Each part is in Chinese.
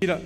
了。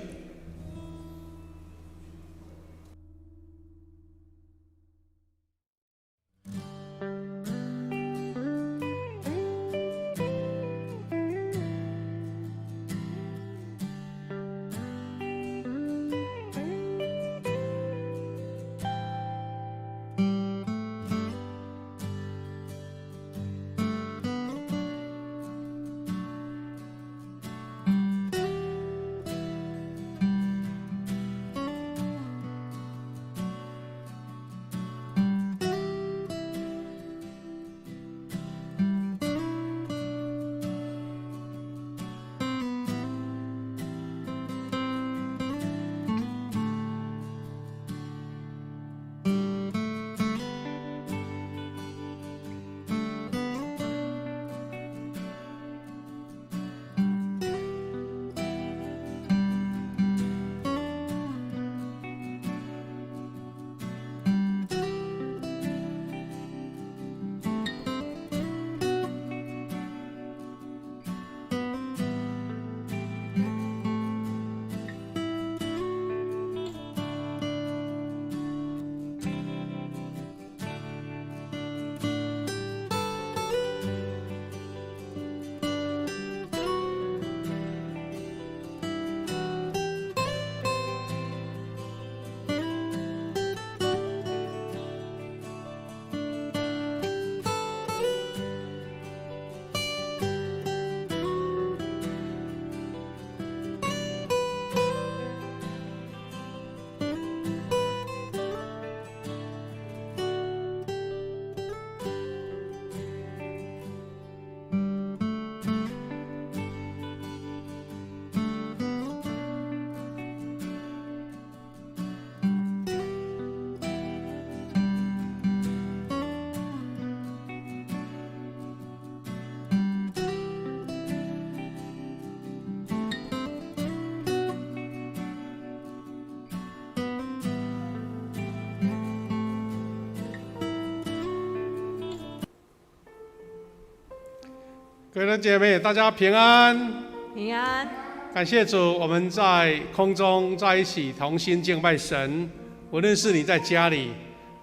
各位姐妹，大家平安，平安。感谢主，我们在空中在一起同心敬拜神。无论是你在家里，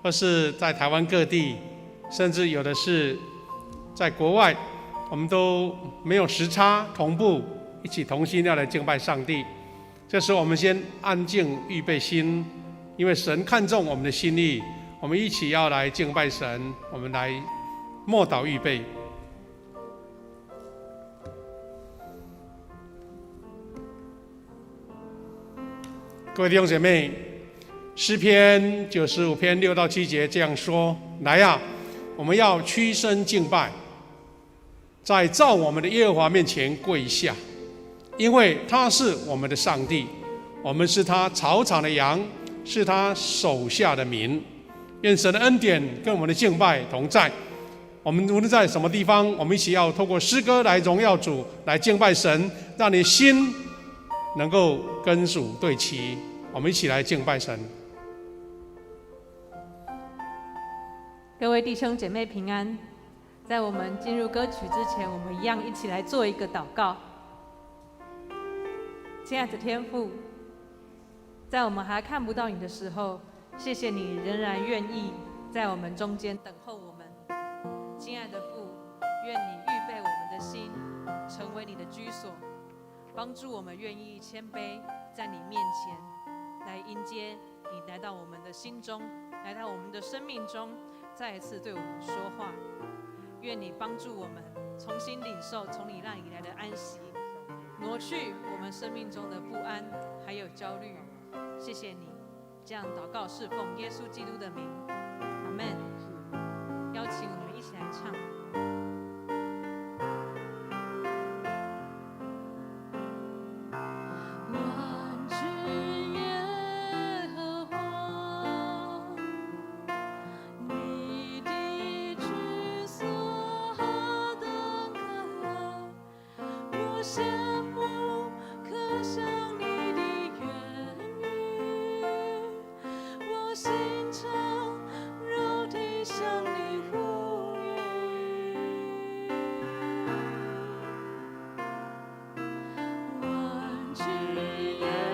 或是在台湾各地，甚至有的是在国外，我们都没有时差，同步一起同心要来敬拜上帝。这时候我们先安静预备心，因为神看重我们的心意，我们一起要来敬拜神，我们来默祷预备。各位弟兄姐妹，诗篇95篇6到7节这样说：来啊，我们要屈身敬拜，在造我们的耶和华面前跪下，因为他是我们的上帝，我们是他草场的羊，是他手下的民。愿神的恩典跟我们的敬拜同在。我们无论在什么地方，我们一起要透过诗歌来荣耀主，来敬拜神，让你心能够跟主对齐。我们一起来敬拜神。各位弟兄姐妹平安。在我们进入歌曲之前，我们一样一起来做一个祷告。亲爱的天父，在我们还看不到你的时候，谢谢你仍然愿意在我们中间等候我们。亲爱的父，愿你预备我们的心，成为你的居所，帮助我们愿意谦卑在你面前，来迎接你来到我们的心中，来到我们的生命中，再一次对我们说话。愿你帮助我们重新领受从你那里来的安息，挪去我们生命中的不安还有焦虑。谢谢你，这样祷告是奉耶稣基督的名，阿们。邀请我们一起来唱。万军耶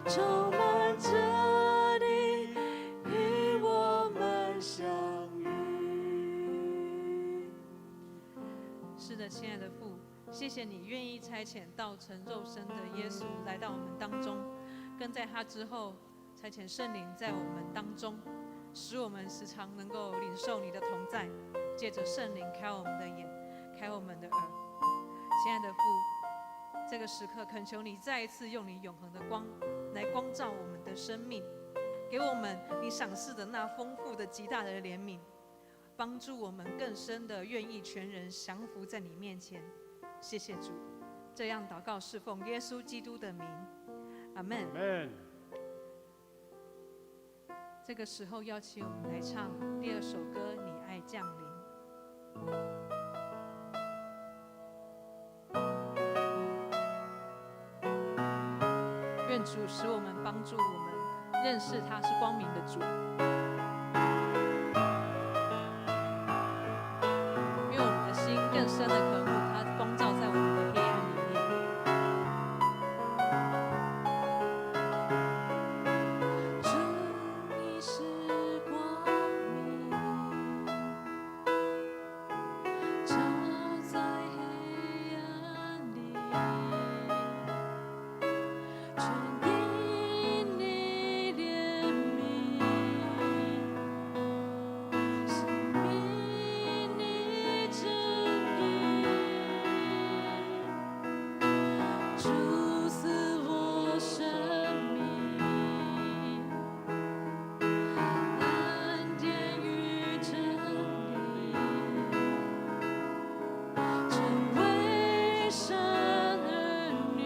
充满着你与我们相遇。是的，亲爱的父，谢谢你愿意差遣道成肉身的耶稣来到我们当中，更在他之后差遣圣灵在我们当中，使我们时常能够领受你的同在，借着圣灵开我们的眼，开我们的耳。亲爱的父，这个时刻恳求你再一次用你永恒的光来光照我们的生命，给我们你赏赐的那丰富的极大的怜悯，帮助我们更深的愿意全人降服在你面前。谢谢主，这样祷告是奉耶稣基督的名，阿们。这个时候邀请我们来唱第2首歌《你爱降临》。愿主使我们帮助我们认识他是光明的主，愿我们的心更深的渴慕他光照在我们的黑暗里面。主，你是光明，照在黑暗里，全因你怜悯，生命你旨意，主赐我生命，恩典与真理，成为神儿女。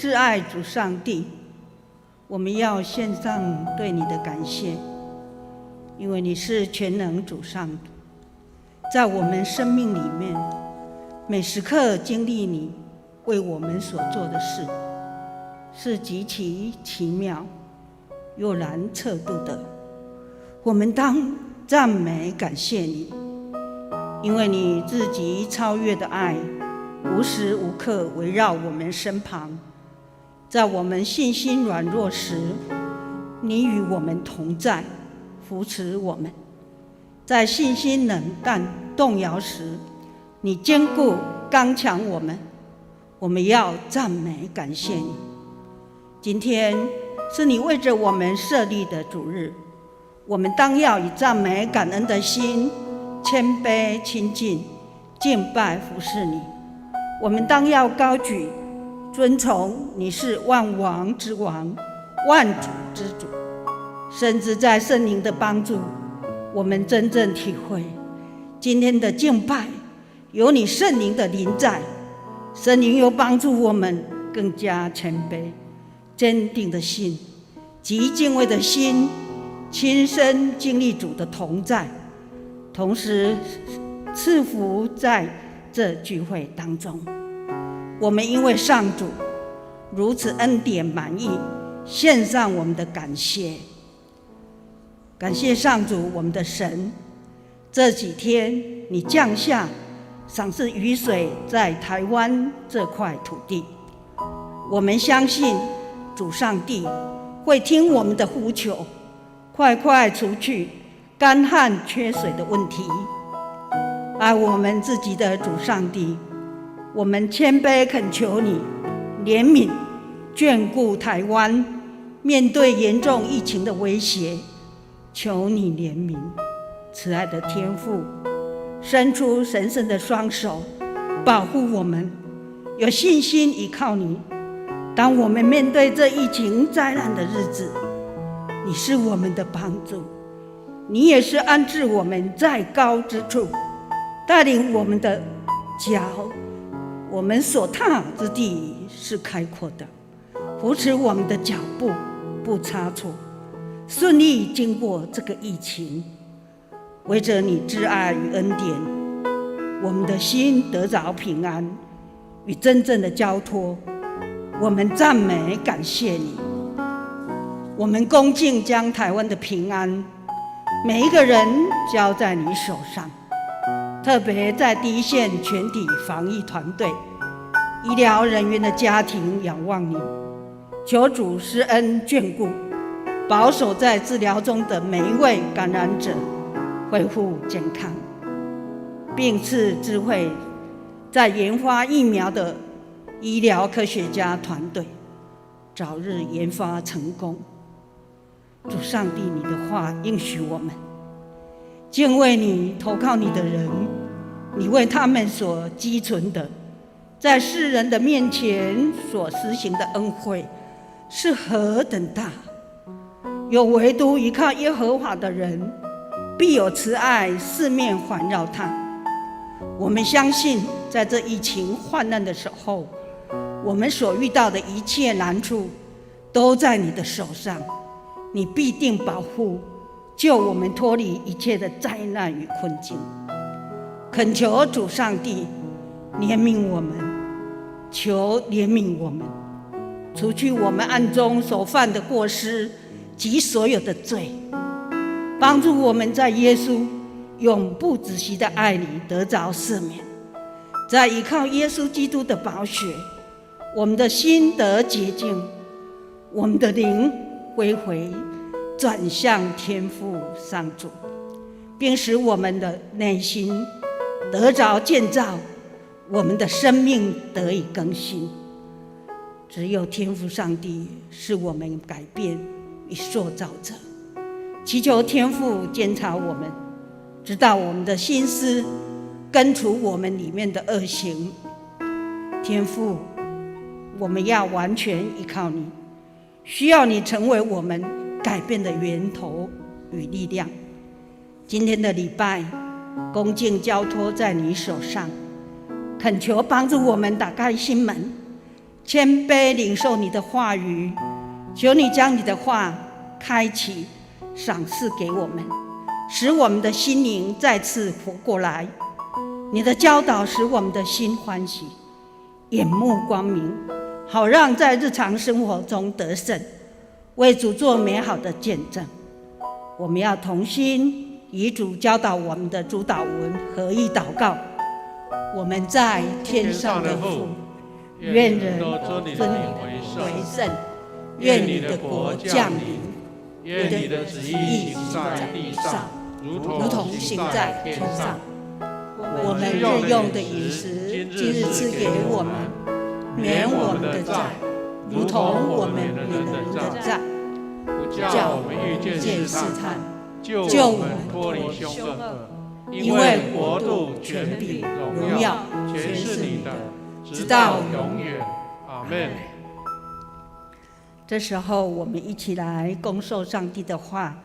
挚爱主上帝，我们要献上对你的感谢，因为你是全能主上帝，在我们生命里面，每时刻经历你为我们所做的事，是极其奇妙又难测度的。我们当赞美感谢你，因为你自己超越的爱无时无刻围绕我们身旁，在我们信心软弱时，你与我们同在，扶持我们；在信心冷淡动摇时，你坚固刚强我们。我们要赞美感谢你。今天是你为着我们设立的主日，我们当要以赞美感恩的心，谦卑亲近，敬拜服侍你。我们当要高举尊崇你是万王之王，万主之主，甚至在圣灵的帮助，我们真正体会今天的敬拜有你圣灵的临在，圣灵又帮助我们更加谦卑坚定的心及敬畏的心，亲身经历主的同在，同时赐福在这聚会当中。我们因为上主如此恩典满意，献上我们的感谢。感谢上主我们的神，这几天你降下赏赐雨水在台湾这块土地，我们相信主上帝会听我们的呼求，快快除去干旱缺水的问题。爱我们自己的主上帝，我们谦卑恳求你怜悯眷顾台湾，面对严重疫情的威胁，求你怜悯。慈爱的天父，伸出神圣的双手保护我们，有信心依靠你。当我们面对这疫情灾难的日子，你是我们的帮助，你也是安置我们在高之处，带领我们的脚，我们所踏之地是开阔的，扶持我们的脚步不差错，顺利经过这个疫情。为着你挚爱与恩典，我们的心得着平安与真正的交托。我们赞美感谢你，我们恭敬将台湾的平安每一个人交在你手上，特别在第一线全体防疫团队、医疗人员的家庭仰望你，求主施恩眷顾，保守在治疗中的每一位感染者恢复健康，并赐智慧在研发疫苗的医疗科学家团队早日研发成功。主上帝，你的话应许我们，敬畏你投靠你的人，你为他们所积存的在世人的面前所施行的恩惠是何等大。有唯独依靠耶和华的人，必有慈爱四面环绕他。我们相信在这疫情患难的时候，我们所遇到的一切难处都在你的手上，你必定保护救我们脱离一切的灾难与困境。恳求主上帝怜悯我们，求怜悯我们，除去我们暗中所犯的过失及所有的罪，帮助我们在耶稣永不止息的爱里得着赦免，在依靠耶稣基督的宝血，我们的心得洁净，我们的灵归回转向天父上主，并使我们的内心得着建造，我们的生命得以更新。只有天父上帝是我们改变与塑造者，祈求天父监察我们，知道我们的心思，根除我们里面的恶行。天父，我们要完全依靠你，需要你成为我们改变的源头与力量。今天的礼拜恭敬交托在你手上，恳求帮助我们打开心门，谦卑领受你的话语，求你将你的话开启，赏赐给我们，使我们的心灵再次活过来。你的教导使我们的心欢喜，眼目光明，好让在日常生活中得胜，为主做美好的见证。我们要同心以主教导我们的主导文合一祷告。我们在天上的父，愿人尊你为圣，愿你的国降临，愿你的旨意行在地上，如同行在天上。我们日用的饮食，今日赐给我们，免我们的债，如同我们免人的债，不叫我们遇见试探，救我们脱离凶恶。因为国度、权柄、荣耀，全是你的，直到永远。阿们。这时候，我们一起来恭受上帝的话。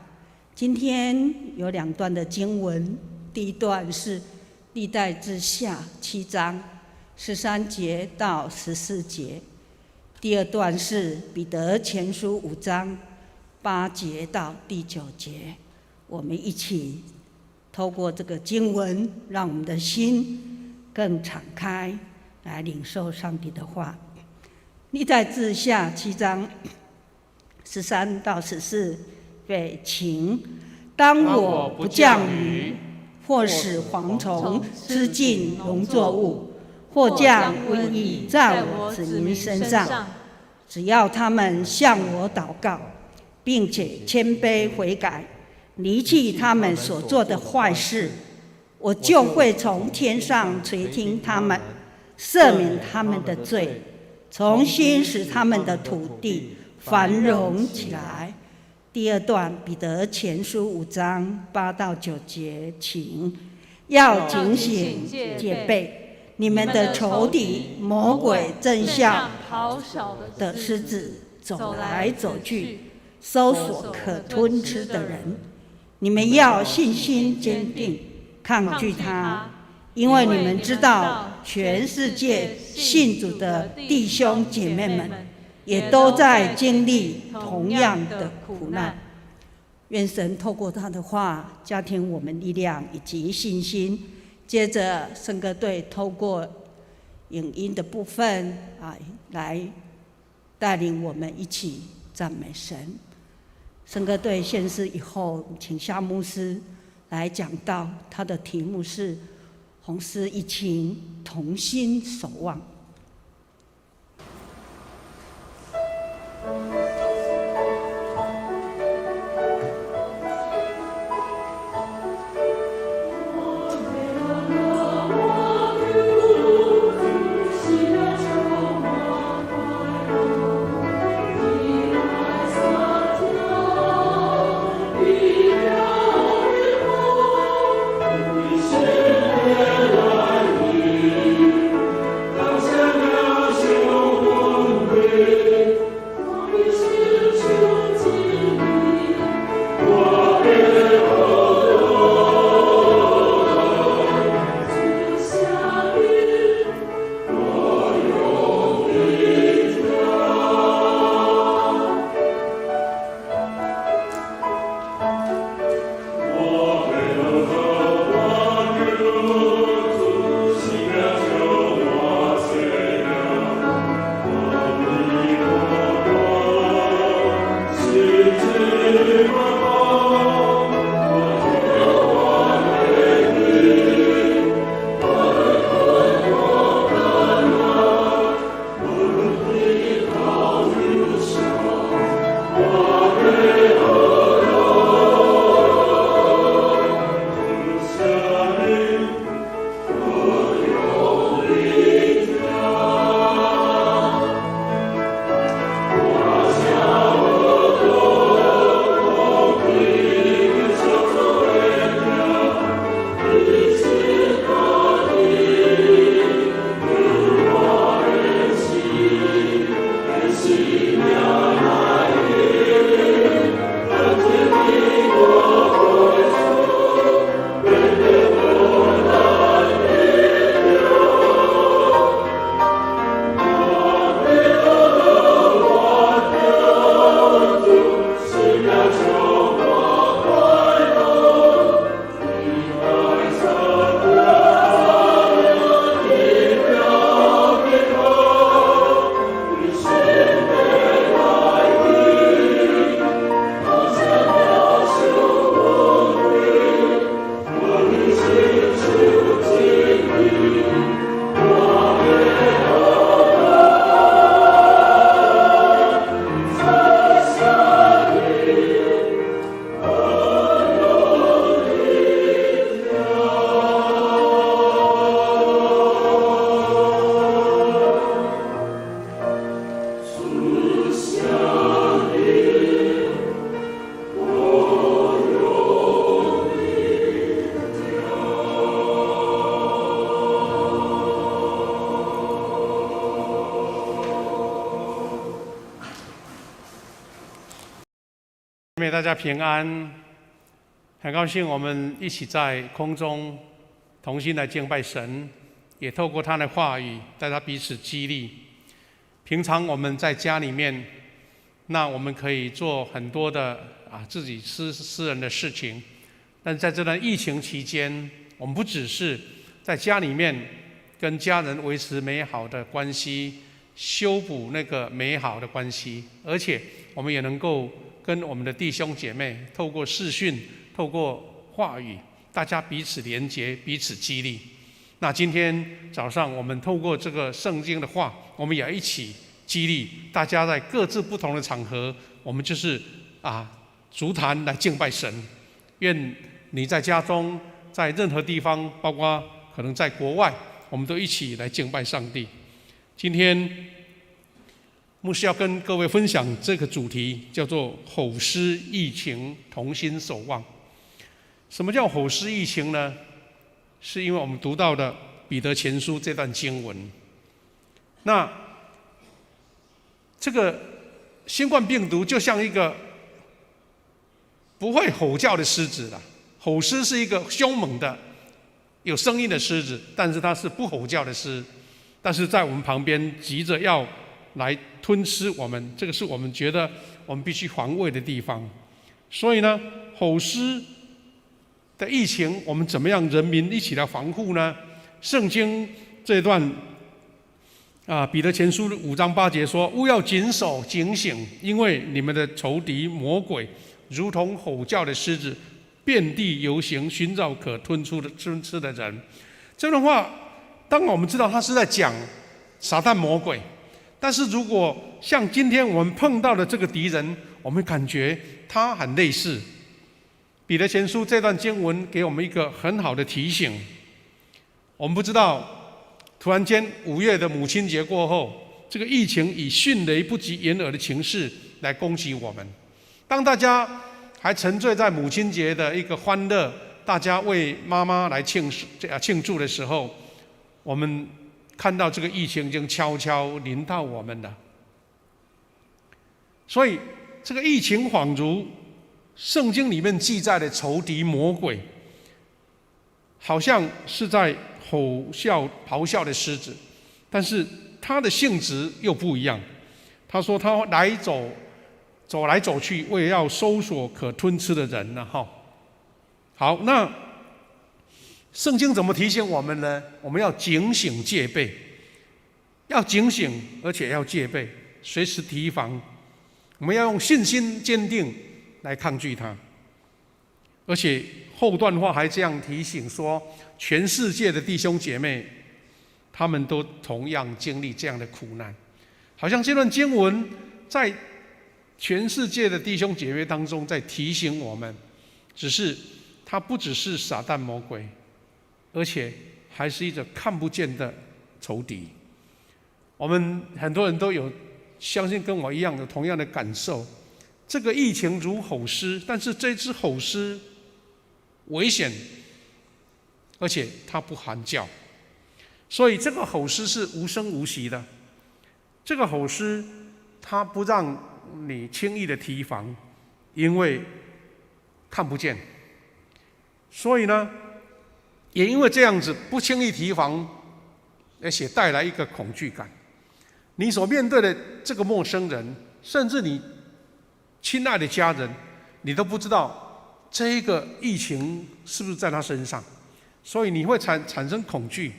今天有2段的经文，第一段是历代志下7章13节到14节，第二段是彼得前书5章8节到第9节。我们一起透过这个经文，让我们的心更敞开，来领受上帝的话。历代志下7章13到14节，请当我不降雨，或使蝗虫吃尽农作物，或降瘟疫在我子民身上，只要他们向我祷告，并且谦卑悔改，离弃他们所做的坏事，我就会从天上垂听他们，赦免他们的罪，重新使他们的土地繁荣起来。第二段，彼得前书5章8到9节，请要警醒戒备，你们的仇敌魔鬼正像咆哮的狮子走来走去，搜索可吞吃的人。你们要信心坚定，抗拒他，因为你们知道，全世界信主的弟兄姐妹们也都在经历同样的苦难。愿神透过他的话加添我们力量以及信心。接着圣歌队透过影音的部分来带领我们一起赞美神。圣歌队献诗以后，请夏牧师来讲道，他的题目是红丝一情，同心守望。好像妹妹大家平安，很高兴我们一起在空中同心来敬拜神，也透过他的话语，大家彼此激励。平常我们在家里面，那我们可以做很多的自己私人的事情，但在这段疫情期间，我们不只是在家里面跟家人维持美好的关系，修补那个美好的关系，而且我们也能够跟我们的弟兄姐妹透过视讯，透过话语，大家彼此连结，彼此激励。那今天早上我们透过这个圣经的话，我们也一起激励大家，在各自不同的场合，我们就是足坛来敬拜神。愿你在家中，在任何地方，包括可能在国外，我们都一起来敬拜上帝。今天牧师要跟各位分享这个主题，叫做吼施疫情，同心守望。什么叫吼施疫情呢？是因为我们读到的彼得前书这段经文。那这个新冠病毒就像一个不会吼叫的狮子啦。吼狮是一个凶猛的、有声音的狮子，但是它是不吼叫的狮，但是在我们旁边急着要来吞吃我们，这个是我们觉得我们必须防卫的地方。所以呢，吼狮的疫情，我们怎么样人民一起来防护呢？圣经这段彼得前书5章8节说：“务要谨守警醒，因为你们的仇敌魔鬼如同吼叫的狮子，遍地游行，寻找可吞吃的人。”这段话，当然我们知道他是在讲撒旦魔鬼，但是如果像今天我们碰到的这个敌人，我们感觉他很类似。彼得前书这段经文给我们一个很好的提醒。我们不知道，突然间5月的母亲节过后，这个疫情以迅雷不及掩耳的情势来攻击我们。当大家还沉醉在母亲节的一个欢乐，大家为妈妈来庆祝的时候，我们看到这个疫情已经悄悄临到我们了。所以这个疫情恍如圣经里面记载的仇敌魔鬼，好像是在咆哮的狮子，但是它的性质又不一样。他说他走来走去，为了要搜索可吞吃的人呢。好，那圣经怎么提醒我们呢？我们要警醒戒备，要警醒，而且要戒备，随时提防。我们要用信心坚定来抗拒它。而且后段话还这样提醒说，全世界的弟兄姐妹，他们都同样经历这样的苦难。好像这段经文在全世界的弟兄姐妹当中在提醒我们，只是它不只是撒旦魔鬼，而且还是一个看不见的仇敌。我们很多人都有相信跟我一样的同样的感受，这个疫情如吼狮，但是这只吼狮危险，而且它不喊叫，所以这个吼狮是无声无息的。这个吼狮它不让你轻易的提防，因为看不见，所以呢，也因为这样子不轻易提防，而且带来一个恐惧感。你所面对的这个陌生人，甚至你亲爱的家人，你都不知道这一个疫情是不是在他身上，所以你会产生恐惧，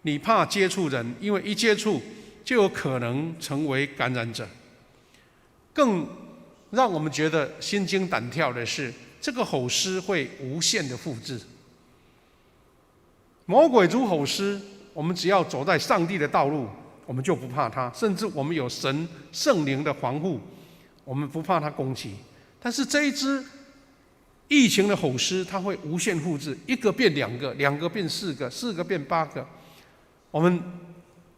你怕接触人，因为一接触就有可能成为感染者。更让我们觉得心惊胆跳的是，这个吼狮会无限的复制。魔鬼如吼狮，我们只要走在上帝的道路，我们就不怕他，甚至我们有神圣灵的防护，我们不怕他攻击。但是这一只疫情的吼狮，它会无限复制，一个变2个，2个变4个，4个变8个。我们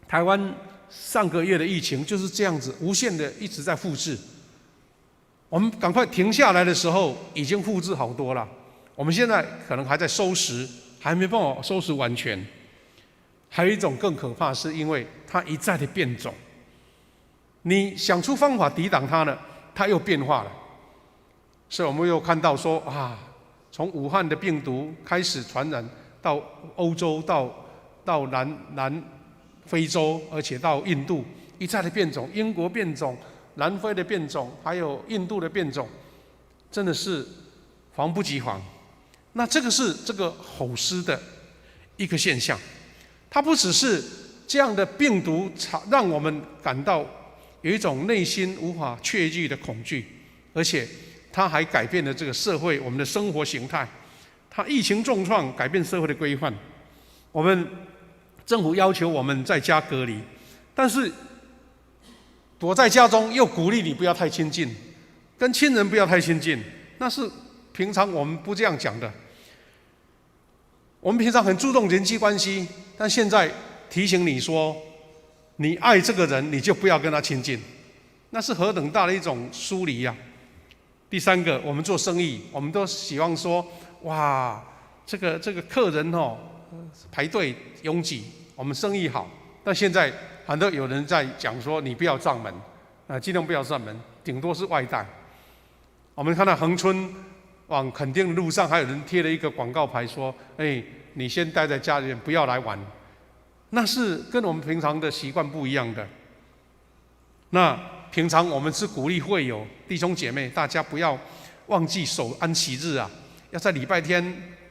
台湾上个月的疫情就是这样子，无限的一直在复制。我们赶快停下来的时候，已经复制好多了。我们现在可能还在收拾，还没办法收拾完全。还有一种更可怕，是因为它一再的变种。你想出方法抵挡它了，它又变化了。所以我们又看到说从武汉的病毒开始传染到欧洲，到南非洲，而且到印度，一再的变种，英国变种、南非的变种，还有印度的变种，真的是防不及防。那这个是这个吼狮的一个现象，它不只是这样的病毒让我们感到有一种内心无法确据的恐惧，而且它还改变了这个社会我们的生活形态。它疫情重创，改变社会的规范。我们政府要求我们在家隔离，但是躲在家中又鼓励你不要太亲近，跟亲人不要太亲近，那是平常我们不这样讲的。我们平常很注重人际关系，但现在提醒你说，你爱这个人，你就不要跟他亲近，那是何等大的一种疏离呀！第三个，我们做生意，我们都希望说，哇，这个客人排队拥挤，我们生意好。但现在很多有人在讲说，你不要上门，尽量不要上门，顶多是外带。我们看到恒春往垦丁的路上，还有人贴了一个广告牌说：“你先待在家里面，不要来玩。”那是跟我们平常的习惯不一样的。那平常我们是鼓励会友弟兄姐妹，大家不要忘记守安息日啊，要在礼拜天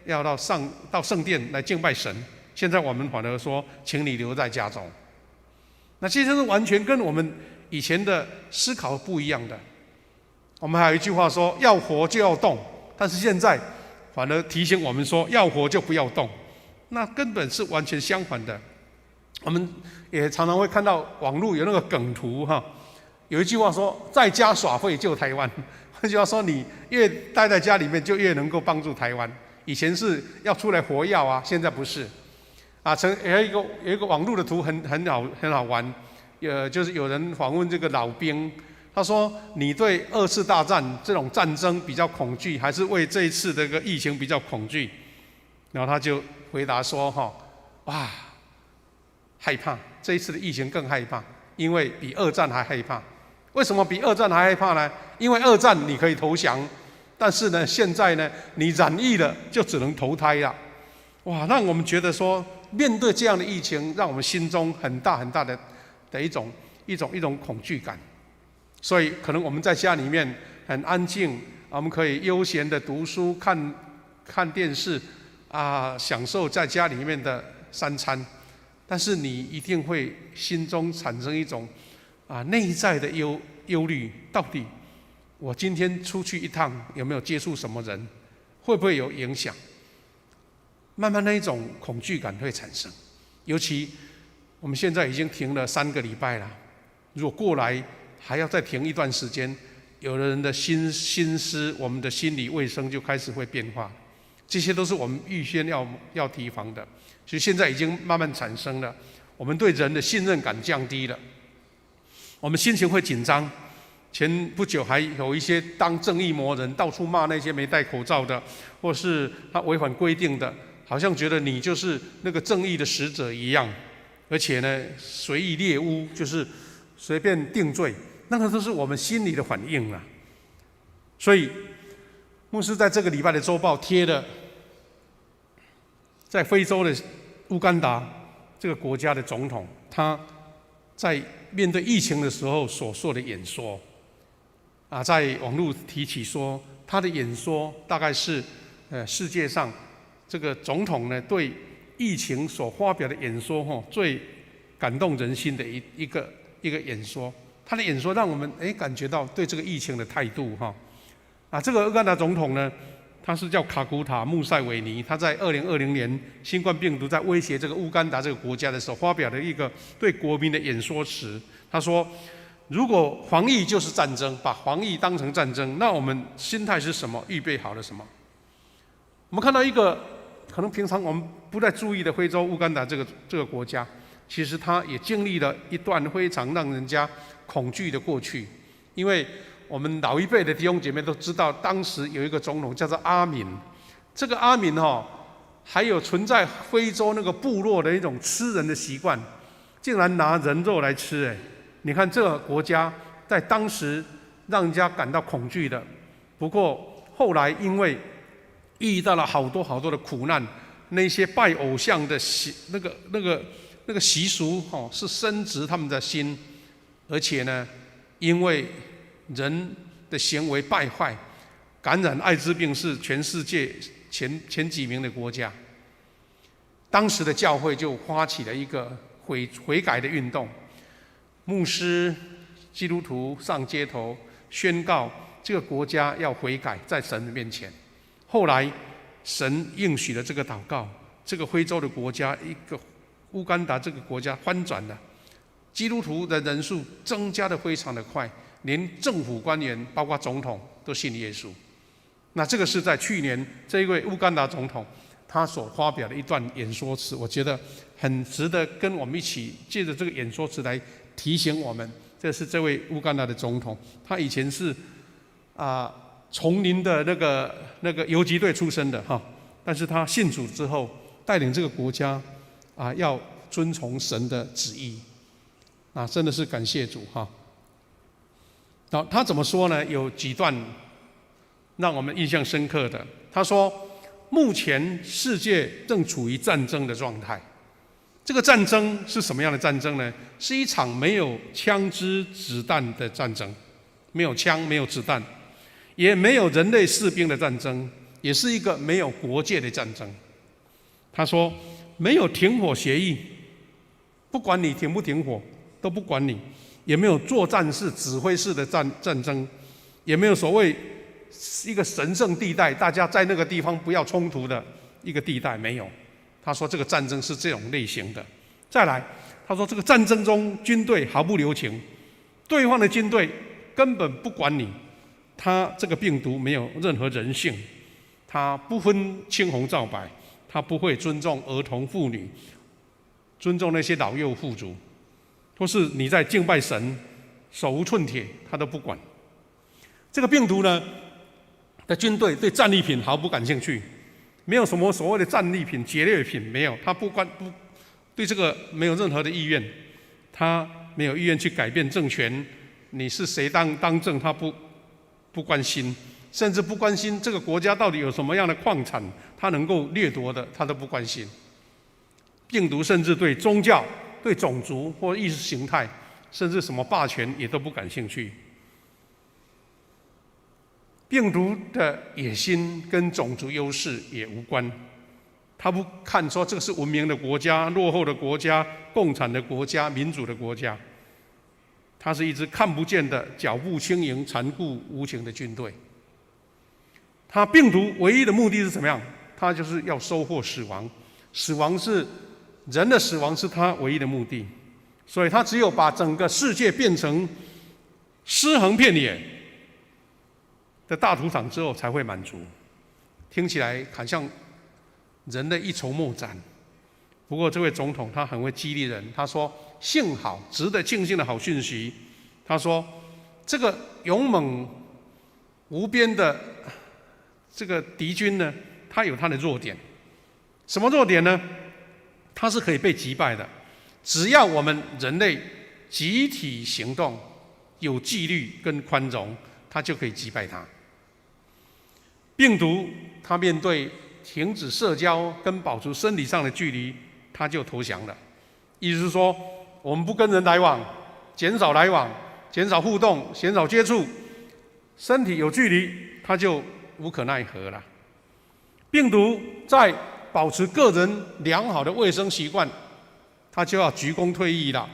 要到圣殿来敬拜神。现在我们反而说，请你留在家中。那其实是完全跟我们以前的思考不一样的。我们还有一句话说，要活就要动，但是现在反而提醒我们说，要活就不要动，那根本是完全相反的。我们也常常会看到网络有那个梗图有一句话说，在家耍废救台湾。换句话说，你越待在家里面，就越能够帮助台湾。以前是要出来活跃啊，现在不是。有一个网络的图很好玩，就是有人访问这个老兵，他说：“你对2次大战这种战争比较恐惧，还是为这一次这个疫情比较恐惧？”然后他就回答说：“哇，害怕，这一次的疫情更害怕，因为比2战还害怕。为什么比2战还害怕呢？因为2战你可以投降，但是呢，现在呢，你染疫了就只能投胎了。”哇，让我们觉得说，面对这样的疫情，让我们心中很大的一种恐惧感。所以，可能我们在家里面很安静，我们可以悠闲的读书、看电视享受在家里面的3餐。但是你一定会心中产生一种内在的忧虑，到底我今天出去一趟有没有接触什么人，会不会有影响？慢慢那一种恐惧感会产生。尤其我们现在已经停了3个礼拜了，如果过来还要再停一段时间，有的人的心思，我们的心理卫生就开始会变化，这些都是我们预先要提防的。所以现在已经慢慢产生了，我们对人的信任感降低了，我们心情会紧张。前不久还有一些当正义魔人，到处骂那些没戴口罩的，或是他违反规定的，好像觉得你就是那个正义的使者一样，而且呢，随意猎污，就是随便定罪，那个都是我们心里的反应啊。所以，牧师在这个礼拜的周报贴了，在非洲的乌干达这个国家的总统，他在面对疫情的时候所说的演说，在网络提起说，他的演说大概是世界上这个总统呢对疫情所发表的演说最感动人心的一个演说。他的演说让我们感觉到对这个疫情的态度这个乌干达总统呢，他是叫卡古塔穆塞维尼，他在2020年新冠病毒在威胁这个乌干达这个国家的时候，发表了一个对国民的演说词。他说，如果防疫就是战争，把防疫当成战争，那我们心态是什么？预备好了什么？我们看到一个可能平常我们不太注意的非洲乌干达这个国家，其实它也经历了一段非常让人家恐惧的过去。因为我们老一辈的弟兄姐妹都知道，当时有一个总统叫做阿敏，这个阿敏还有存在非洲那个部落的一种吃人的习惯，竟然拿人肉来吃。你看这个国家在当时让人家感到恐惧的，不过后来因为遇到了好多的苦难，那些拜偶像的那个习俗是深植他们的心，而且呢，因为人的行为败坏，感染艾滋病是全世界前几名的国家。当时的教会就发起了一个悔改的运动，牧师、基督徒上街头宣告这个国家要悔改，在神的面前。后来神应许了这个祷告，这个非洲的国家，一个乌干达这个国家翻转了，基督徒的人数增加得非常的快，连政府官员包括总统都信耶稣。那这个是在去年这一位乌干达总统他所发表的一段演说词，我觉得很值得跟我们一起借着这个演说词来提醒我们。这是这位乌干达的总统，他以前是丛林的那个游击队出身的但是他信主之后，带领这个国家要遵从神的旨意，真的是感谢主然后他怎么说呢？有几段让我们印象深刻的。他说，目前世界正处于战争的状态。这个战争是什么样的战争呢？是一场没有枪支子弹的战争，没有枪，没有子弹，也没有人类士兵的战争，也是一个没有国界的战争。他说，没有停火协议，不管你停不停火都不管你，也没有作战式指挥式的战争，也没有所谓一个神圣地带，大家在那个地方不要冲突的一个地带，没有。他说这个战争是这种类型的。再来，他说这个战争中军队毫不留情，对方的军队根本不管你，他这个病毒没有任何人性，他不分青红皂白，他不会尊重儿童妇女，尊重那些老幼妇孺，或是你在敬拜神手无寸铁，他都不管。这个病毒呢的军队对战利品毫不感兴趣，没有什么所谓的战利品、劫掠品，没有，他不对这个没有任何的意愿，他没有意愿去改变政权，你是谁当政，他不关心，甚至不关心这个国家到底有什么样的矿产，他能够掠夺的，他都不关心。病毒甚至对宗教、对种族或意识形态，甚至什么霸权也都不感兴趣。病毒的野心跟种族优势也无关，他不看说这个是文明的国家、落后的国家、共产的国家、民主的国家，它是一支看不见的、脚步轻盈、残酷无情的军队。它病毒唯一的目的是怎么样？它就是要收获死亡，死亡是人的死亡是它唯一的目的，所以它只有把整个世界变成尸横遍野的大屠场之后才会满足。听起来好像人类一筹莫展，不过这位总统他很会激励人，他说幸好，值得庆幸的好讯息。他说这个勇猛无边的这个敌军呢，他有他的弱点。什么弱点呢？他是可以被击败的，只要我们人类集体行动，有纪律跟宽容，他就可以击败他。病毒它面对停止社交跟保持生理上的距离，它就投降了。意思是说，我们不跟人来往，减少来往，减少互动，减少接触，身体有距离，它就无可奈何了。病毒在保持个人良好的卫生习惯，它就要鞠躬退役了。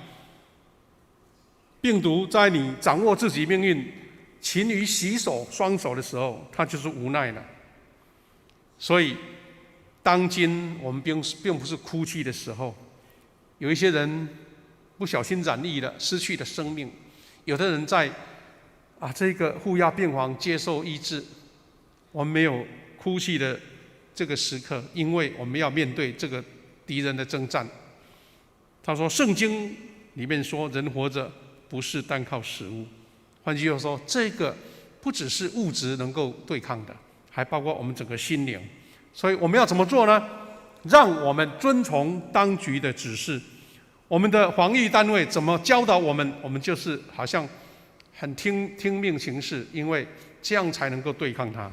病毒在你掌握自己命运，勤于洗手双手的时候，他就是无奈了。所以，当今我们并不是哭泣的时候。有一些人不小心染疫了，失去了生命；有的人在这个负压病房接受医治。我们没有哭泣的这个时刻，因为我们要面对这个敌人的征战。他说，圣经里面说，人活着不是单靠食物。换句话说，这个不只是物质能够对抗的，还包括我们整个心灵。所以我们要怎么做呢？让我们遵从当局的指示。我们的防疫单位怎么教导我们，我们就是好像很听命行事，因为这样才能够对抗它。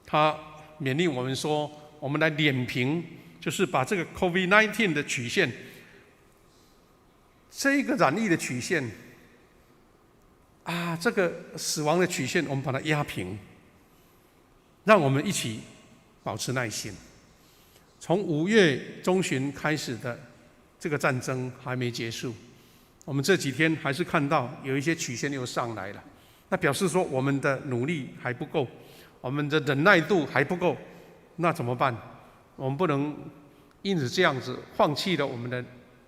他勉励我们说，我们来碾平，就是把这个 COVID-19 的曲线，这个染疫的曲线这个死亡的曲线，我们把它压平。让我们一起保持耐心。从5月中旬开始的这个战争还没结束，我们这几天还是看到有一些曲线又上来了，那表示说我们的努力还不够，我们的忍耐度还不够，那怎么办？我们不能因此这样子放弃了我们的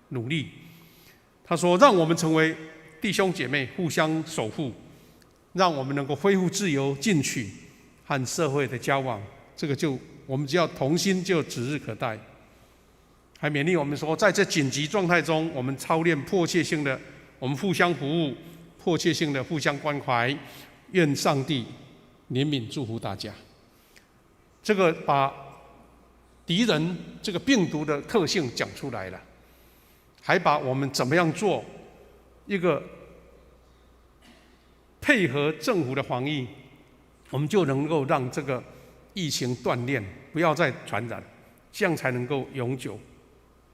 努力。他说，让我们成为弟兄姐妹，互相守护，让我们能够恢复自由进取和社会的交往，这个我们只要同心，就指日可待。还勉励我们说，在这紧急状态中，我们操练迫切性的，我们互相服务，迫切性的互相关怀。愿上帝怜悯祝福大家。这个把敌人这个病毒的特性讲出来了，还把我们怎么样做一个配合政府的防疫，我们就能够让这个疫情断裂，不要再传染，这样才能够永久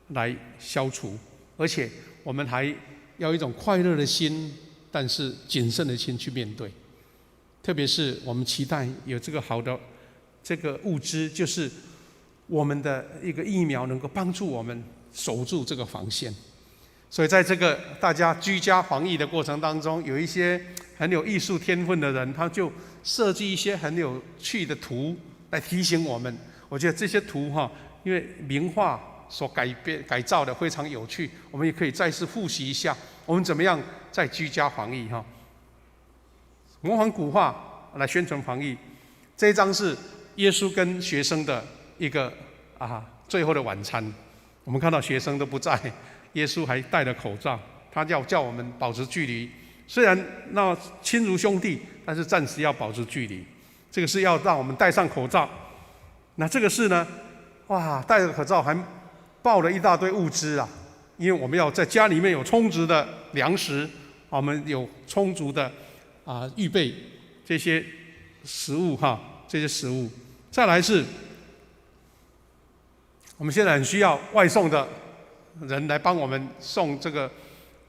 来消除。而且我们还要一种快乐的心，但是谨慎的心去面对。特别是我们期待有这个好的这个物资，就是我们的一个疫苗，能够帮助我们守住这个防线。所以在这个大家居家防疫的过程当中，有一些很有艺术天分的人，他就设计一些很有趣的图来提醒我们。我觉得这些图因为名画所改造的非常有趣，我们也可以再次复习一下，我们怎么样在居家防疫模仿古画来宣传防疫。这一张是耶稣跟学生的一个最后的晚餐。我们看到学生都不在，耶稣还戴了口罩，他要叫我们保持距离。虽然那亲如兄弟，但是暂时要保持距离。这个是要让我们戴上口罩。那这个是呢，戴着口罩还抱了一大堆物资因为我们要在家里面有充足的粮食，我们有充足的预备这些食物这些食物。再来是，我们现在很需要外送的人来帮我们送这个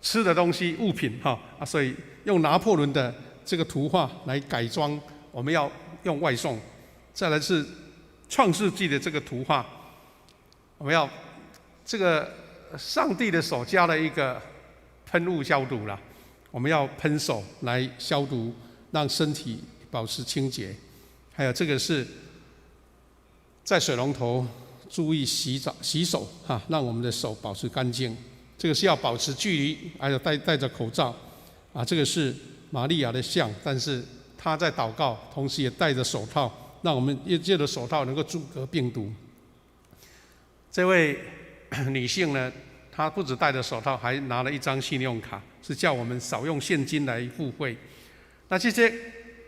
吃的东西物品所以用拿破仑的这个图画来改装，我们要用外送。再来是创世纪的这个图画，我们要这个上帝的手加了一个喷雾消毒啦，我们要喷手来消毒，让身体保持清洁。还有这个是在水龙头注意洗手让我们的手保持干净。这个是要保持距离，还有戴着口罩这个是玛利亚的像，但是她在祷告，同时也戴着手套，让我们借着手套能够阻隔病毒。这位女性呢，她不只戴着手套，还拿了一张信用卡，是叫我们少用现金来付费。那这些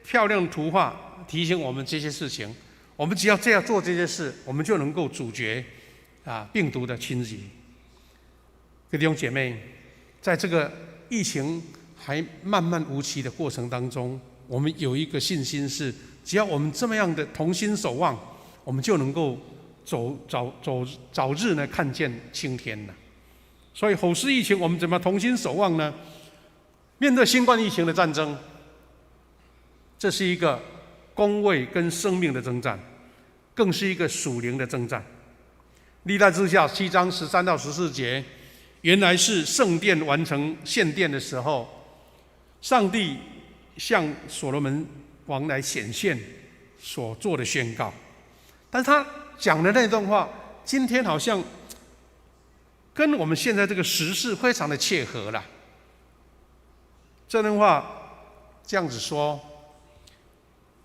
漂亮的图画提醒我们这些事情，我们只要这样做这些事，我们就能够阻绝病毒的侵袭。各位弟兄姐妹，在这个疫情还漫漫无期的过程当中，我们有一个信心是，只要我们这么样的同心守望，我们就能够早日呢看见青天了。所以吼是疫情，我们怎么同心守望呢？面对新冠疫情的战争，这是一个公卫跟生命的征战，更是一个属灵的征战。历代志下7章13到14节，原来是圣殿完成献殿的时候，上帝向所罗门王来显现所做的宣告。但是他讲的那段话，今天好像跟我们现在这个时事非常的切合了。这段话这样子说：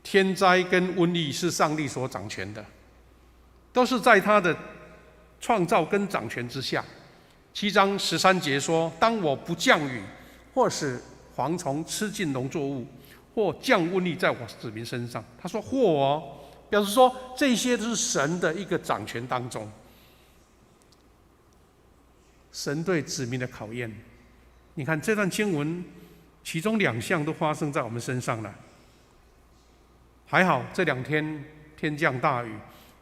天灾跟瘟疫是上帝所掌权的，都是在他的创造跟掌权之下。7章13节说：当我不降雨，或使蝗虫吃尽农作物，或降瘟疫在我子民身上。他说或表示说这些都是神的一个掌权当中，神对子民的考验。你看这段经文，其中2项都发生在我们身上了。还好这2天天降大雨，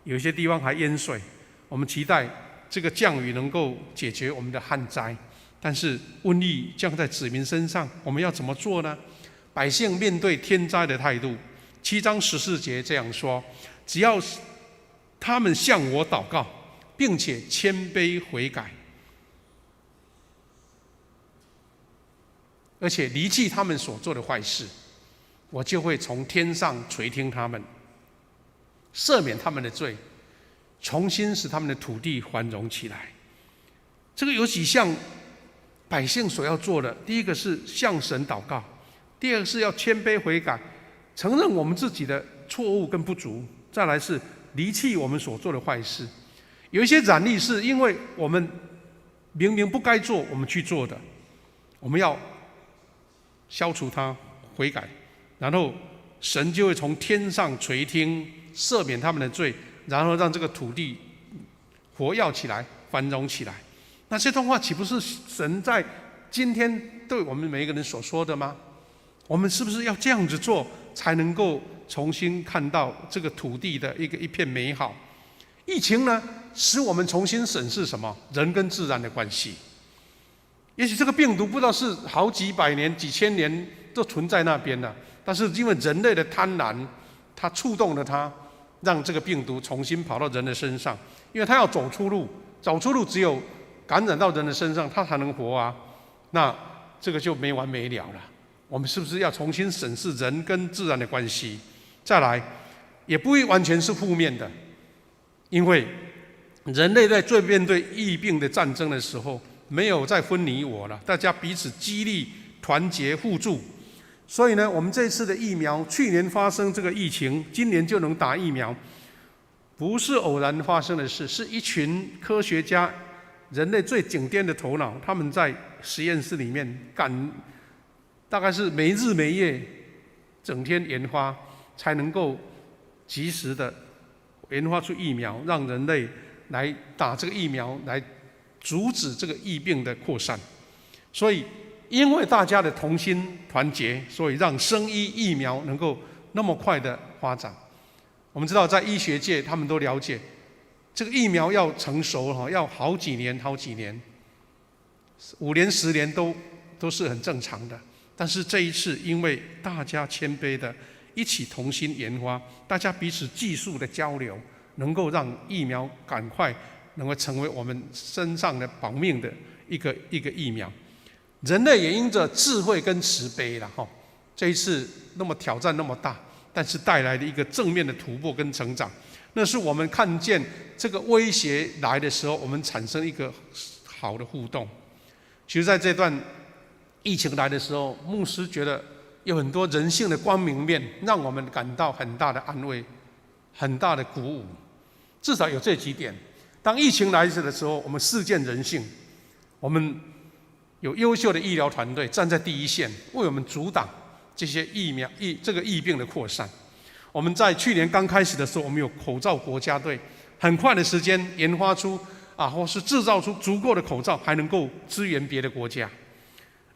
有一些地方还淹水。我们期待这个降雨能够解决我们的旱灾，但是瘟疫降在子民身上，我们要怎么做呢？百姓面对天灾的态度，7章14节这样说：只要他们向我祷告，并且谦卑悔改，而且离弃他们所做的坏事，我就会从天上垂听他们，赦免他们的罪，重新使他们的土地繁荣起来。这个有几项百姓所要做的：第一个是向神祷告，第二个是要谦卑悔改，承认我们自己的错误跟不足，再来是离弃我们所做的坏事。有一些染疫是因为我们明明不该做，我们去做的，我们要消除它，悔改，然后神就会从天上垂听，赦免他们的罪，然后让这个土地活跃起来，繁荣起来。那这段话岂不是神在今天对我们每一个人所说的吗？我们是不是要这样子做，才能够重新看到这个土地的一片美好？疫情呢，使我们重新审视什么？人跟自然的关系。也许这个病毒不知道是好几百年、几千年都存在那边了，但是因为人类的贪婪，它触动了它，让这个病毒重新跑到人的身上。因为它要走出路，走出路只有感染到人的身上，它才能活啊。那这个就没完没了了。我们是不是要重新审视人跟自然的关系？再来，也不会完全是负面的，因为人类在面对疫病的战争的时候，没有再分你我了，大家彼此激励、团结、互助。所以呢，我们这次的疫苗，去年发生这个疫情，今年就能打疫苗，不是偶然发生的事，是一群科学家，人类最顶尖的头脑，他们在实验室里面大概是没日没夜，整天研发，才能够及时的研发出疫苗，让人类来打这个疫苗，来阻止这个疫病的扩散。所以，因为大家的同心团结，所以让生医疫苗能够那么快的发展。我们知道，在医学界，他们都了解，这个疫苗要成熟要好几年，5年、10年都是很正常的。但是这一次，因为大家谦卑的一起同心研发，大家彼此技术的交流，能够让疫苗赶快能够成为我们身上的保命的一个疫苗。人类也因着智慧跟慈悲了这一次那么挑战那么大，但是带来的一个正面的突破跟成长，那是我们看见这个威胁来的时候，我们产生一个好的互动。其实在这段疫情来的时候，牧师觉得有很多人性的光明面，让我们感到很大的安慰，很大的鼓舞。至少有这几点：当疫情来的时候，我们视见人性，我们有优秀的医疗团队站在第一线，为我们阻挡这些这个疫病的扩散。我们在去年刚开始的时候，我们有口罩国家队，很快的时间研发出或是制造出足够的口罩，还能够支援别的国家。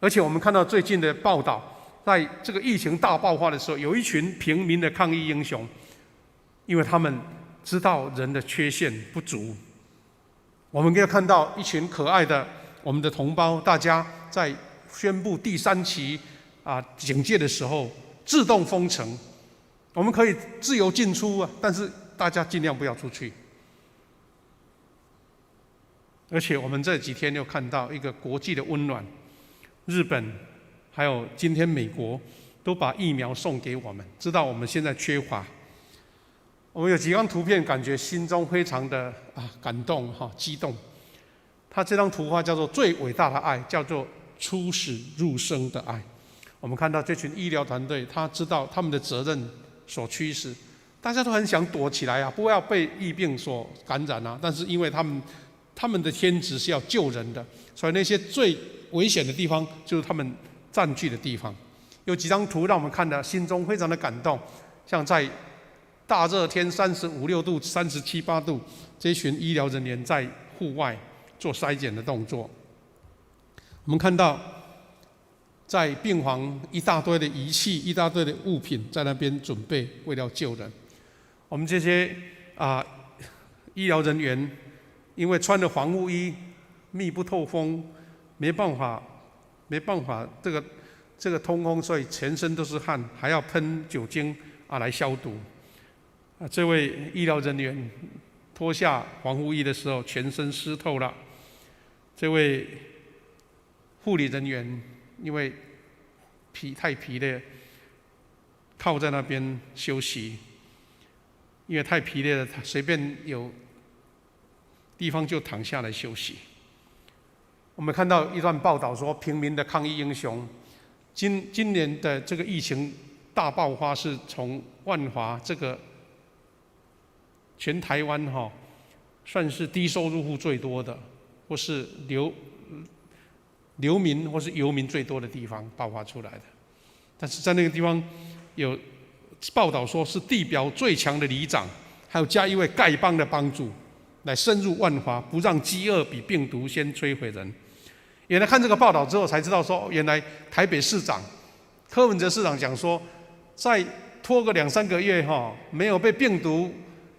而且我们看到最近的报道，在这个疫情大爆发的时候，有一群平民的抗疫英雄，因为他们知道人的缺陷不足。我们可以看到一群可爱的我们的同胞，大家在宣布第3期警戒的时候，自动封城，我们可以自由进出但是大家尽量不要出去。而且我们这几天又看到一个国际的温暖，日本还有今天美国都把疫苗送给我们，知道我们现在缺乏。我们有几张图片，感觉心中非常的感动激动。他这张图画叫做最伟大的爱，叫做出死入生的爱。我们看到这群医疗团队，他知道他们的责任所驱使，大家都很想躲起来不要被疫病所感染但是因为他们的天职是要救人的，所以那些最危险的地方就是他们占据的地方。有几张图让我们看得心中非常的感动，像在大热天35、6度、37、8度，这群医疗人员在户外做筛检的动作。我们看到在病房一大堆的仪器、一大堆的物品在那边准备，为了救人。我们这些医疗人员，因为穿着防护衣，密不透风，没办法这个通风，所以全身都是汗，还要喷酒精来消毒。这位医疗人员脱下防护衣的时候，全身湿透了。这位护理人员因为太疲累，靠在那边休息。因为太疲累了，他随便有地方就躺下来休息。我们看到一段报道说，平民的抗疫英雄。今年的这个疫情大爆发是从万华这个全台湾算是低收入户最多的，或是流民或是游民最多的地方爆发出来的。但是在那个地方有报道说是地表最强的里长，还有加一位丐帮的帮主，来深入万华，不让饥饿比病毒先摧毁人。原来看这个报道之后才知道说，原来台北市长柯文哲市长讲说，再拖个2-3个月没有被病毒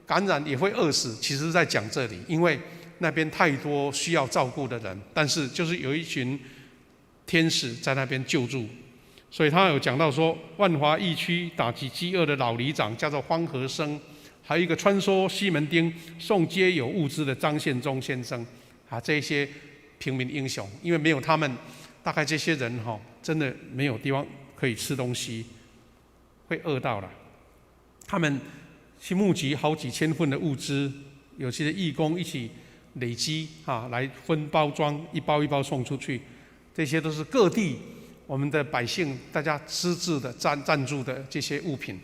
感染也会饿死，其实是在讲这里，因为那边太多需要照顾的人，但是就是有一群天使在那边救助。所以他有讲到说，万华疫区打击饥饿的老里长叫做方和生，还有一个穿梭西门町送街友物资的张献忠先生，这些平民英雄，因为没有他们，大概这些人真的没有地方可以吃东西，会饿到了。他们去募集好几千份的物资，有些义工一起累积来分包装，一包一包送出去。这些都是各地我们的百姓大家私自的赞助的这些物品，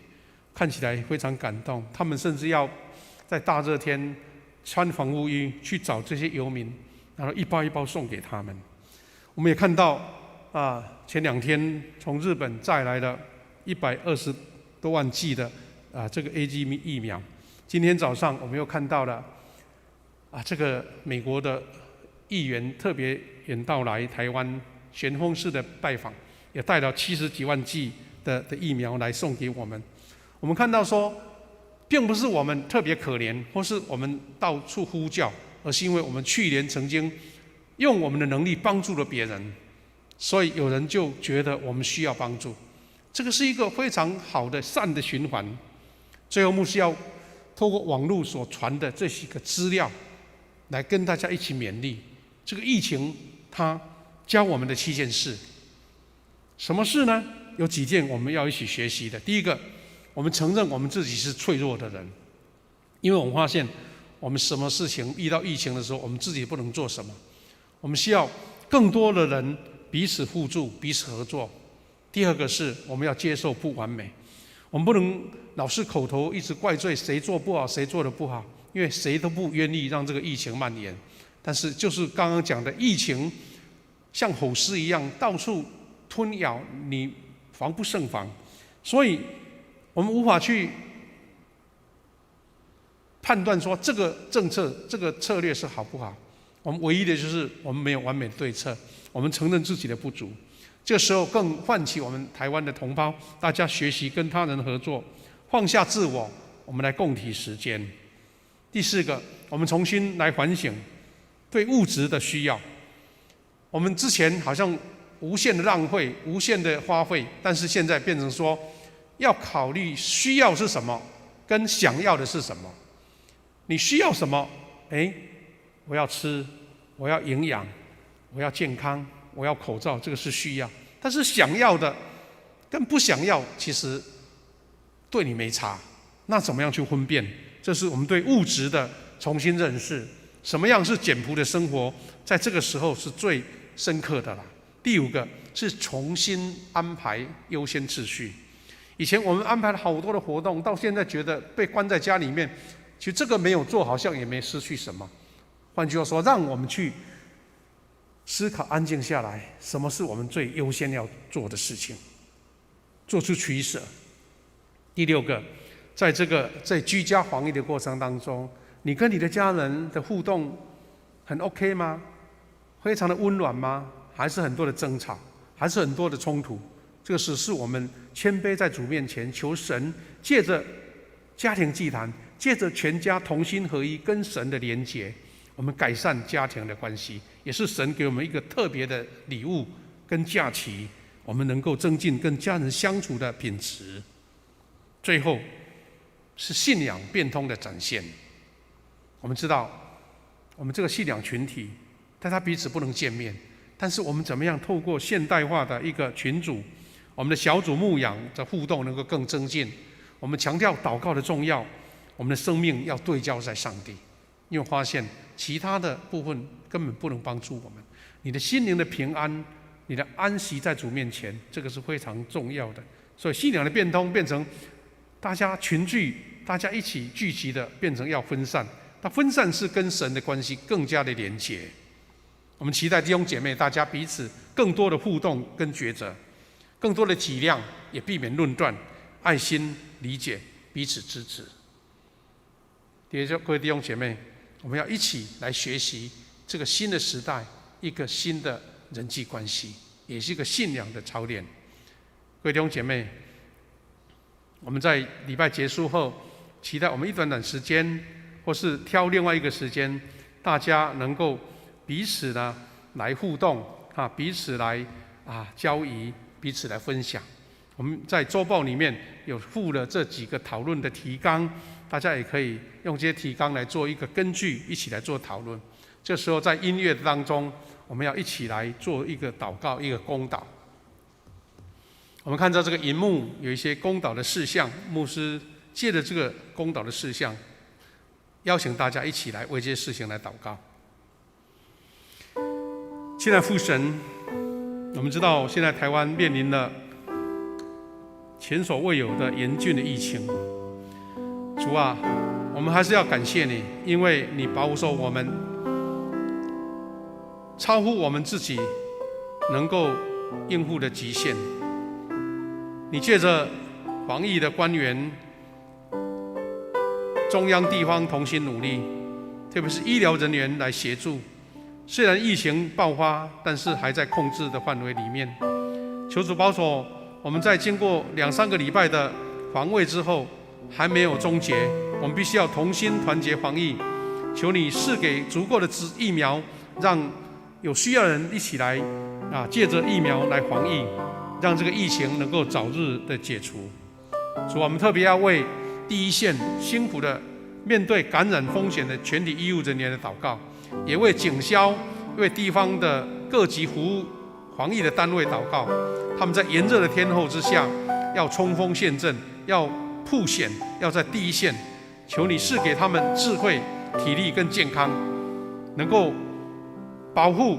看起来非常感动。他们甚至要在大热天穿防护衣去找这些游民，然后一包一包送给他们。我们也看到前2天从日本载来了120多万剂的这个 AZ 疫苗。今天早上我们又看到了这个美国的议员特别远道来台湾旋风式的拜访，也带了70几万剂的疫苗来送给我们。我们看到说，并不是我们特别可怜，或是我们到处呼叫，而是因为我们去年曾经用我们的能力帮助了别人，所以有人就觉得我们需要帮助。这个是一个非常好的善的循环。最后牧师要透过网络所传的这些个资料，来跟大家一起勉励。这个疫情它教我们的7件事，什么事呢？有几件我们要一起学习的。第一个，我们承认我们自己是脆弱的人，因为我们发现我们什么事情遇到疫情的时候，我们自己不能做什么，我们需要更多的人彼此互助、彼此合作。第二个是我们要接受不完美，我们不能老是口头一直怪罪谁做不好、谁做的不好，因为谁都不愿意让这个疫情蔓延。但是就是刚刚讲的，疫情像吼狮一样到处吞咬，你防不胜防，所以我们无法去判断说这个政策、这个策略是好不好。我们唯一的就是我们没有完美的对策，我们承认自己的不足。这时候更唤起我们台湾的同胞，大家学习跟他人合作，放下自我，我们来共体时艰。第4个，我们重新来反省对物质的需要。我们之前好像无限的浪费、无限的花费，但是现在变成说要考虑需要是什么，跟想要的是什么。你需要什么？我要吃，我要营养，我要健康，我要口罩，这个是需要。但是想要的跟不想要，其实对你没差。那怎么样去分辨？这是我们对物质的重新认识。什么样是简朴的生活，在这个时候是最深刻的啦。第5个是重新安排优先次序。以前我们安排了好多的活动，到现在觉得被关在家里面，其实这个没有做，好像也没失去什么。换句话说，让我们去思考，安静下来，什么是我们最优先要做的事情，做出取舍。第6个，在居家防疫的过程当中，你跟你的家人的互动很 OK 吗？非常的温暖吗？还是很多的争吵？还是很多的冲突。这个是我们谦卑在主面前，求神借着家庭祭坛，借着全家同心合一跟神的连结，我们改善家庭的关系，也是神给我们一个特别的礼物跟假期，我们能够增进跟家人相处的品质。最后是信仰变通的展现。我们知道我们这个信仰群体大家彼此不能见面，但是我们怎么样透过现代化的一个群组，我们的小组牧养的互动能够更增进。我们强调祷告的重要，我们的生命要对焦在上帝，因为发现其他的部分根本不能帮助我们。你的心灵的平安，你的安息在主面前，这个是非常重要的。所以信仰的变通变成大家群聚，大家一起聚集的，变成要分散。那分散是跟神的关系更加的连结。我们期待弟兄姐妹大家彼此更多的互动跟抉择，更多的体谅，也避免论断，爱心理解，彼此支持。各位弟兄姐妹，我们要一起来学习这个新的时代，一个新的人际关系，也是一个信仰的操练。各位弟兄姐妹，我们在礼拜结束后，期待我们一短短时间，或是挑另外一个时间，大家能够彼此呢来互动彼此来交谊，彼此来分享。我们在周报里面有附了这几个讨论的提纲，大家也可以用这些提纲来做一个根据，一起来做讨论。这时候在音乐当中，我们要一起来做一个祷告，一个公祷。我们看到这个荧幕有一些公祷的事项，牧师借着这个公祷的事项，邀请大家一起来为这些事情来祷告。亲爱的父神，我们知道现在台湾面临了前所未有的严峻的疫情。主啊，我们还是要感谢你，因为你保守我们，超乎我们自己能够应付的极限。你借着防疫的官员，中央地方同心努力，特别是医疗人员来协助。虽然疫情爆发，但是还在控制的范围里面。求主保守我们在经过2-3个礼拜的防卫之后，还没有终结，我们必须要同心团结防疫。求你赐给足够的疫苗，让有需要的人一起来借着疫苗来防疫，让这个疫情能够早日的解除。主，我们特别要为第一线辛苦的面对感染风险的全体医务人员的祷告，也为警消、为地方的各级服务防疫的单位祷告。他们在炎热的天候之下，要冲锋陷阵，要曝险，要在第一线。求你赐给他们智慧、体力跟健康，能够保护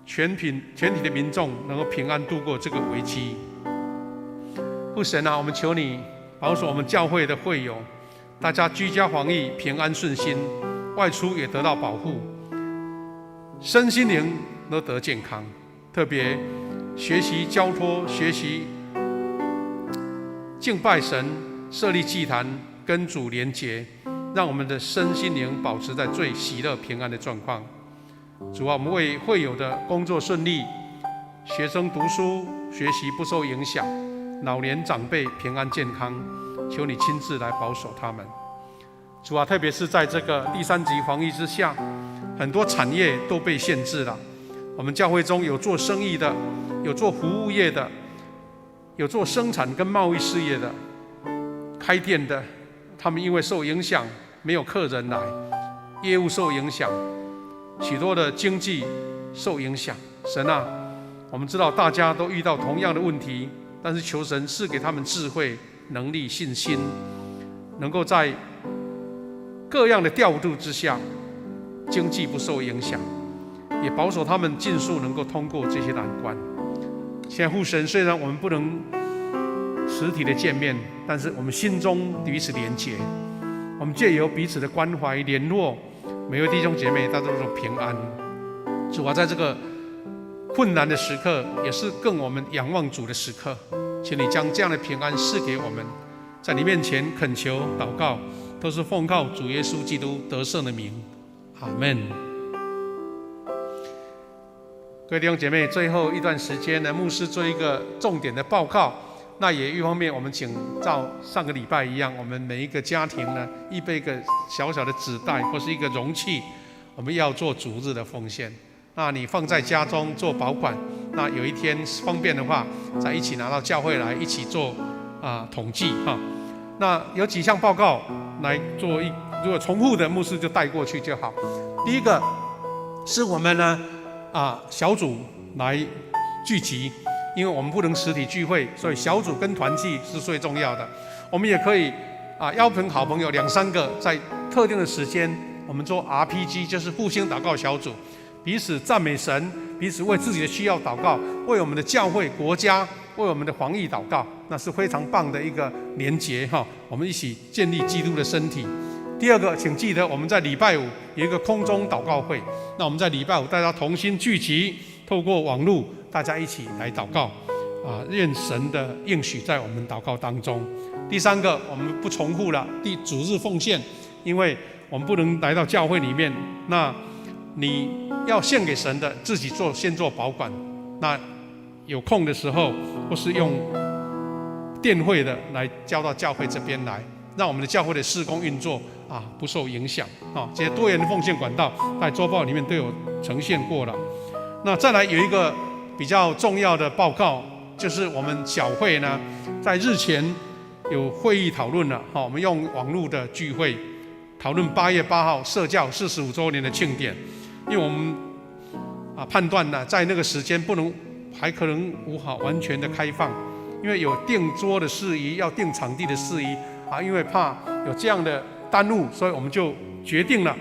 全体的民众能够平安度过这个危机。父神啊，我们求你保守我们教会的会友，大家居家防疫平安顺心，外出也得到保护，身心灵都得健康。特别学习交托，学习敬拜神，设立祭坛，跟主连结，让我们的身心灵保持在最喜乐平安的状况。主啊，我们为会友的工作顺利，学生读书学习不受影响，老年长辈平安健康，求你亲自来保守他们。主啊，特别是在这个第3级防疫之下，很多产业都被限制了。我们教会中有做生意的，有做服务业的，有做生产跟贸易事业的，开店的，他们因为受影响，没有客人来，业务受影响，许多的经济受影响。神啊，我们知道大家都遇到同样的问题，但是求神赐给他们智慧、能力、信心，能够在各样的调度之下，经济不受影响，也保守他们尽数能够通过这些难关。现在父神，虽然我们不能实体的见面，但是我们心中彼此连结，我们借由彼此的关怀联络，每位弟兄姐妹大家都平安。主啊，在这个困难的时刻，也是更我们仰望主的时刻，请你将这样的平安赐给我们，在你面前恳求祷告，都是奉靠主耶稣基督得胜的名，阿们。各位弟兄姐妹，最后一段时间呢，牧师做一个重点的报告。那也一方面，我们请照上个礼拜一样，我们每一个家庭呢，预备一个小小的纸袋或是一个容器，我们要做主日的奉献。那你放在家中做保管，那有一天方便的话，再一起拿到教会来一起做统计哈。那有几项报告来做如果重复的牧师就带过去就好。第一个是我们呢小组来聚集，因为我们不能实体聚会，所以小组跟团契是最重要的。我们也可以邀请好朋友2、3个，在特定的时间，我们做 RPG， 就是复兴祷告小组，彼此赞美神，彼此为自己的需要祷告，为我们的教会、国家，为我们的防疫祷告，那是非常棒的一个连结哈。我们一起建立基督的身体。第二个，请记得我们在礼拜五有一个空中祷告会，那我们在礼拜五大家同心聚集，透过网络大家一起来祷告愿神的应许在我们祷告当中。第三个，我们不重复了主日奉献，因为我们不能来到教会里面，那你要献给神的自己先做保管，那有空的时候或是用电汇的来交到教会这边来，让我们的教会的事工运作不受影响这些多元的奉献管道在周报里面都有呈现过了。那再来有一个比较重要的报告，就是我们小会呢在日前有会议讨论了我们用网络的聚会讨论8月8号社教45周年的庆典，因为我们判断呢在那个时间还可能无法完全的开放，因为有订桌的事宜，要订场地的事宜因为怕有这样的耽误，所以我们就决定了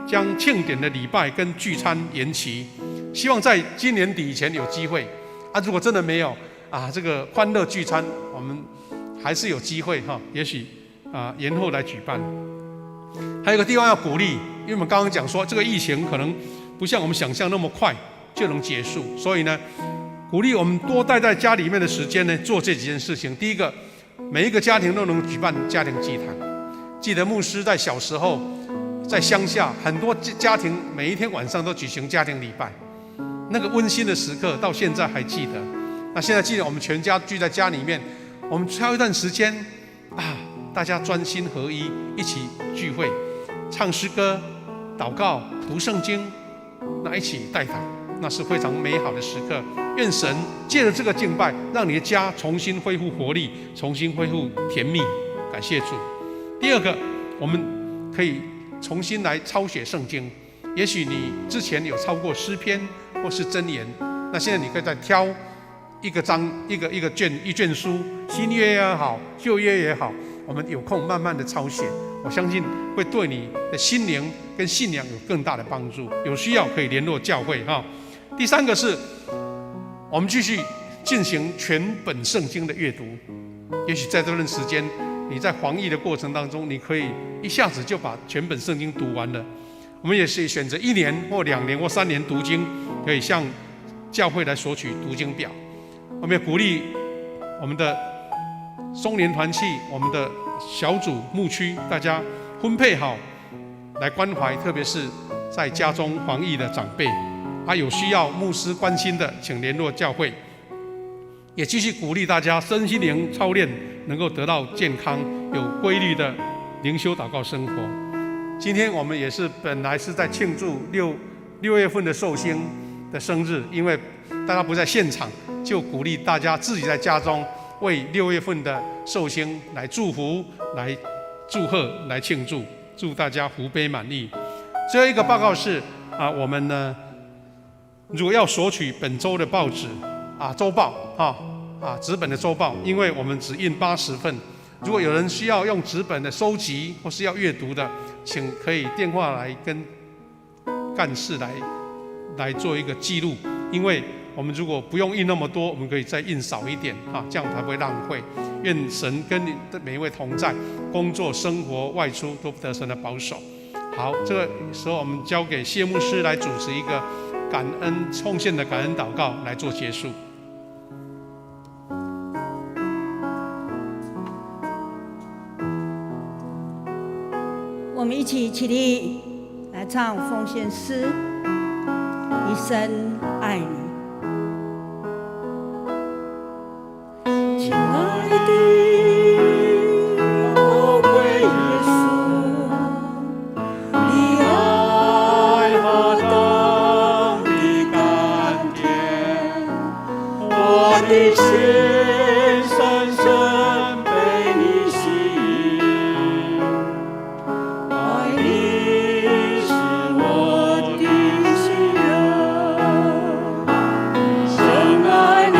将庆典的礼拜跟聚餐延期，希望在今年底以前有机会如果真的没有这个欢乐聚餐，我们还是有机会也许延后来举办。还有一个地方要鼓励，因为我们刚刚讲说这个疫情可能不像我们想象那么快就能结束，所以呢鼓励我们多待在家里面的时间呢做这几件事情。第一个，每一个家庭都能举办家庭祭坛。记得牧师在小时候在乡下，很多家庭每一天晚上都举行家庭礼拜，那个温馨的时刻到现在还记得。那现在记得我们全家聚在家里面，我们挑一段时间大家专心合一，一起聚会，唱诗歌、祷告、读圣经，那一起代祷，那是非常美好的时刻。愿神借着这个敬拜，让你的家重新恢复活力，重新恢复甜蜜。感谢主。第二个，我们可以重新来抄写圣经。也许你之前有抄过诗篇或是箴言，那现在你可以再挑一个章、一卷书，新约也好，旧约也好，我们有空慢慢的抄写，我相信会对你的心灵跟信仰有更大的帮助。有需要可以联络教会第三个是，我们继续进行全本圣经的阅读。也许在这段时间，你在防疫的过程当中，你可以一下子就把全本圣经读完了。我们也是选择1年或2年或3年读经，可以向教会来索取读经表。我们也鼓励我们的松联团契、我们的小组牧区，大家分配好来关怀，特别是在家中防疫的长辈有需要牧师关心的，请联络教会。也继续鼓励大家身心灵操练能够得到健康、有规律的灵修祷告生活。今天我们也是本来是在庆祝6月份的寿星的生日，因为大家不在现场，就鼓励大家自己在家中为6月份的寿星来祝福、来祝贺、来庆祝，祝大家福杯满溢。最后一个报告是我们呢，如果要索取本周的报纸周报纸本的周报，因为我们只印80份，如果有人需要用纸本的收集或是要阅读的，请可以电话来跟干事来做一个记录，因为我们如果不用印那么多，我们可以再印少一点这样才不会浪费。愿神跟你的每一位同在，工作、生活、外出都得神的保守。好，这个时候我们交给谢牧师来主持一个感恩奉献的感恩祷告来做结束。我们一起起立来唱奉献诗，一生爱你。的心深深被你吸引，爱你是我的喜乐，深爱你，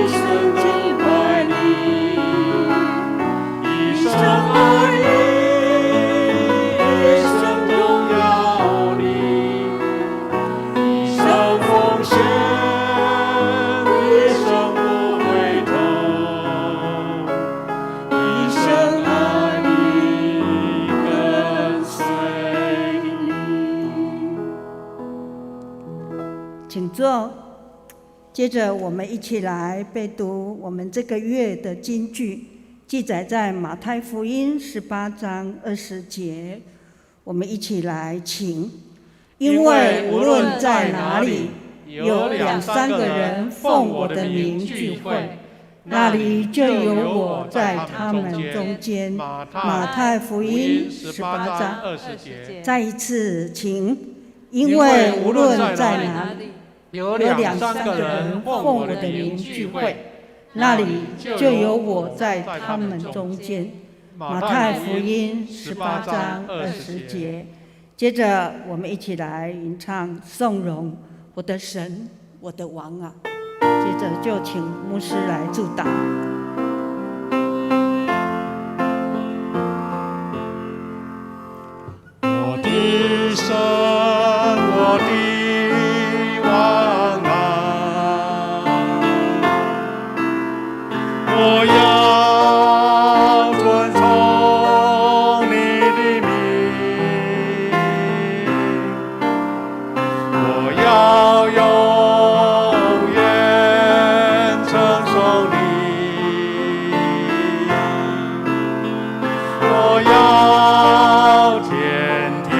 深敬拜你，一生爱你，一生荣耀你，一生奉献，一生不回头，一生爱你，跟随你。请坐。接着，我们一起来背读我们这个月的金句，记载在马太福音18章20节。我们一起来请。因为无论在哪里，有2、3个人奉我的名聚会，那里就有我在他们中间。马太福音18章20节。再一次，请。因为无论在哪里，有2、3个人奉我的名聚会，那里就有我在他们中间。马太福音18章20节。接着，我们一起来吟唱颂荣我的神，我的王啊。接着就请牧师来祝祷。我的神，我的王啊，我要遵从你的命，我要永远称颂你，我要天天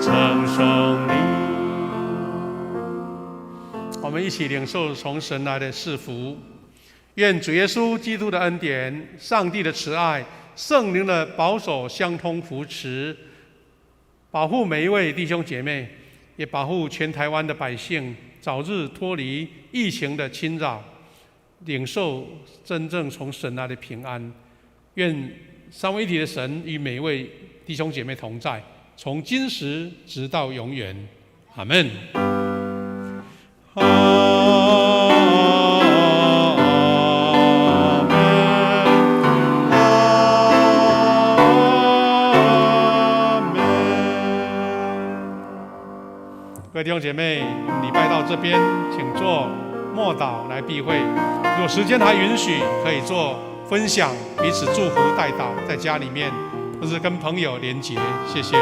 称颂你。我们一起领受从神来的赐福，愿主耶稣基督的恩典、上帝的慈爱、圣灵的保守相通扶持，保护每一位弟兄姐妹，也保护全台湾的百姓，早日脱离疫情的侵扰，领受真正从神来的平安。愿三位一体的神与每一位弟兄姐妹同在，从今时直到永远。阿们。阿们。阿们。各位弟兄姐妹，我们礼拜到这边，请做默祷来避会。如果时间还允许，可以做分享，彼此祝福代祷，在家里面或是跟朋友连结。谢谢。